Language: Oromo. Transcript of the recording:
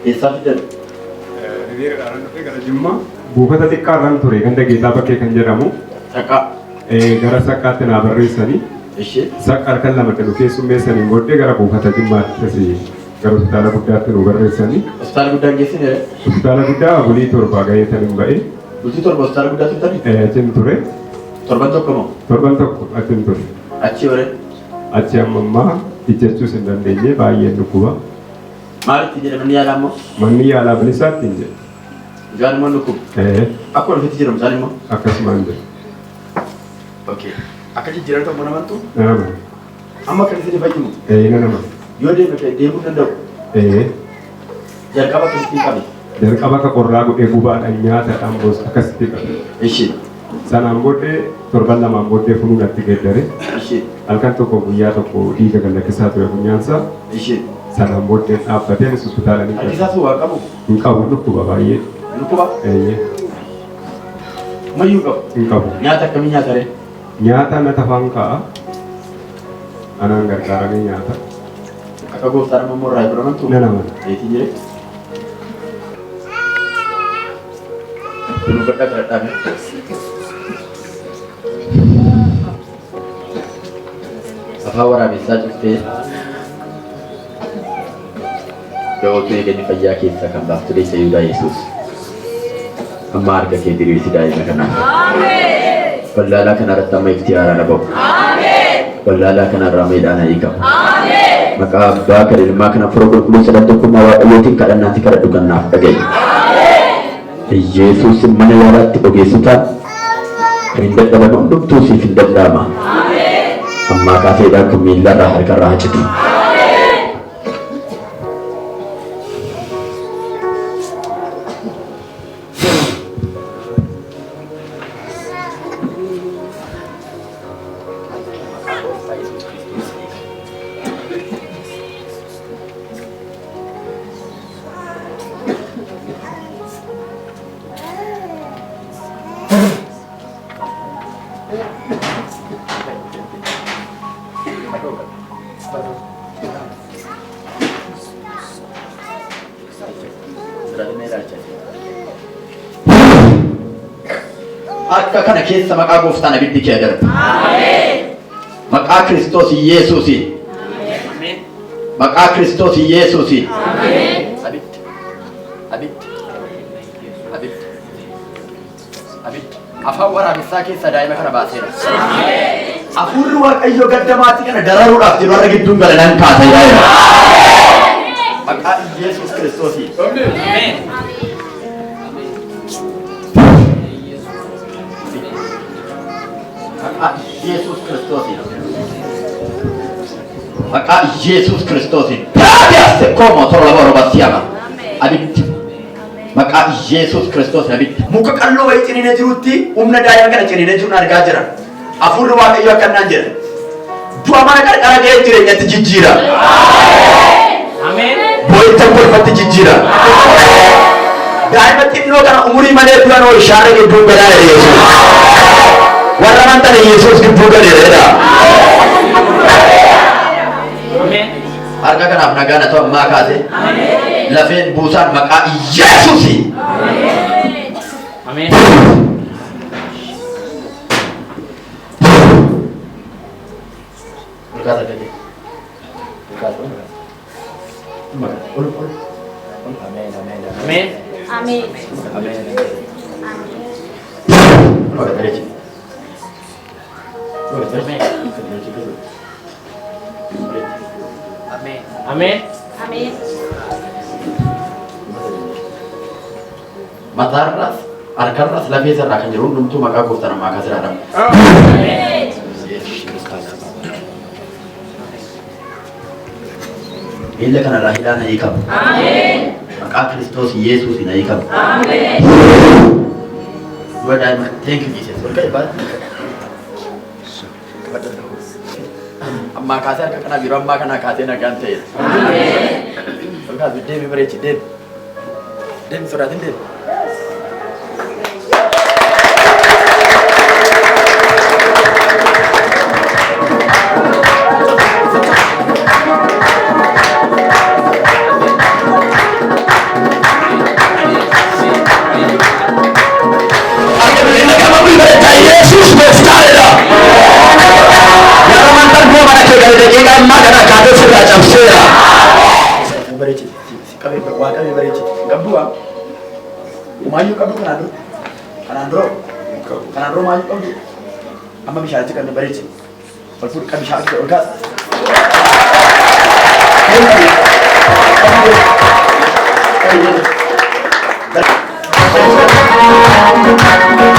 Eessaa fidan? Hiriiraadhaan dhufee gara Jimmaa buufata xiqqaarraan ture ganda geetaa bakkee kan jedhamu. Saqqaa. Gara saqqaatti naa barreessanii. Saqqaa kan lama dhalu keessummeessaniin booddee gara buufata Jimmaatti gara hospitaala guddaatti nu barreessanii. Hospitaala guddaa geessine? Hospitaala guddaa bulii torba gaheetaniin ba'ee. Bultii torba hospitaala guddaa turtanii? Achiin ture. Torban tokko moo? Torban tokko achiin ture. Achi hore? Achi ammaa ijjachuus hin dandeenye baay'ee dhukkuba. Maalitti jedhe manni yaalaa ammoo? Manni yaalaa bilisaatti hin jedhe. Ijaan immoo dhukkuba? Akkuma dhufetti jedhamu isaan immoo? Akkasumaan jedhe. Akka jijjiiran tokko namantu? Nama. Amma akka isin fayyimu? Nama. Yoo deemuu danda'u? Jalqaba akkasitti qabe? Jalqaba akka qorraa godhee gubaadhaan nyaataadhaan boos akkasitti qabe. Sanaan booddee torban lamaan booddee funuun natti geeddare. Halkan tokko guyyaa tokko dhiiga gallakkisaa ture funyaansa. Sanaan booddee dhaabbateen hospitaala ni qabu. Rakkisaa sun waa qabu? Hin qabu dhukkuba baay'ee. Dhukkuba? Mayyuu qabu? Hin qabu. Nyaata akkamii nyaata ree? Nyaata na tafaan ka'a. Anaan gargaaramee nyaata. Akka gooftaan amma immoo irraa fudhamantu? Nama. Eetii jire? Kun badhaa kadhadhaame. Afaan waraabessaa cuftee Ga'ootu eeganii fayyaa keessaa kan baaftu deessa Yihudaa Yesuus. Amma harka kee diriirsi daa'ima kanaa. Wallaalaa kanarratti amma iftiyaara na ba'u. Wallaalaa kanarraa meedhaan hiikamu. Maqaa abbaa kan ilmaa kana fura qulqulluu sadartokkummaa waaqayyootiin kadhannaatti kadhadhu gannaaf dhagaye. Yesuus mana yaalaatti ogeessotaan kan hin dadhaban hundumtuu siif hin danda'ama. Ammaa kaaseedhaan kun miillarraa harkarraa hacitu. Akka kana keessa maqaa gooftaan abiddi kee darba. Maqaa Kiristoos Yesuusiin. Maqaa Kiristoos Yesuusiin. Afaan waraabessaa keessa daa'ima kana baaseera. Hafuurri Waaqayyoo gaddamaatti kana dararuudhaaf jiru har'a gidduun galanaan kaasa daa'ima. Maqaa Yesuus Kiristoosiin. Yesus Kristosin. Maka Yesus Kristosin. Gracias como otro labor basiama. Abit. Maka Yesus Kristosin abit. Muka kallo wae cinine jirutti umna daaya kana cinine jiru argaa jira. Afurri waaqayyo akkanaan jira. Du'a mana qarqara ga'ee jireenyatti jijjiira. Amen. Boo'icha golfatti jijjiira. Daa'ima xinnoo kana umurii malee du'an oo ishaara gidduun galaa Yesuus. Warra mantana Yesuus gidduu galeera. Harka kanaaf nagaan haa ta'u ammaa kaase. Lafeen buusaan maqaa Yesuusi. Ameen. Ameen. Amin. Amin. Matarras, arkarras lafee sarara kan jiru hundumtuu maqaa gooftaan ammaa kaase jedhama. Amin. Miilla kanarraa hidhaan hiikamu. Amin. Maqaa Kiristoos Yesuusiin hiikamu. Amin. Dua daa'ima thank you Jesus. Amma kaasee harka kana biroo ammaa kana kaasee nagaan ta'eera. Ameen. Olkaa deemi bareechi deemi. Deemi sodaatin deemi. ofirraa cabseera. Bareechi qabee waaqamee bareechi qabdu waa maayyuu qabdu kanaan dura maayyuu qabdu amma bishaanitti qabne bareechi ol fuudh qabi bishaan ol kaasa. Thank you.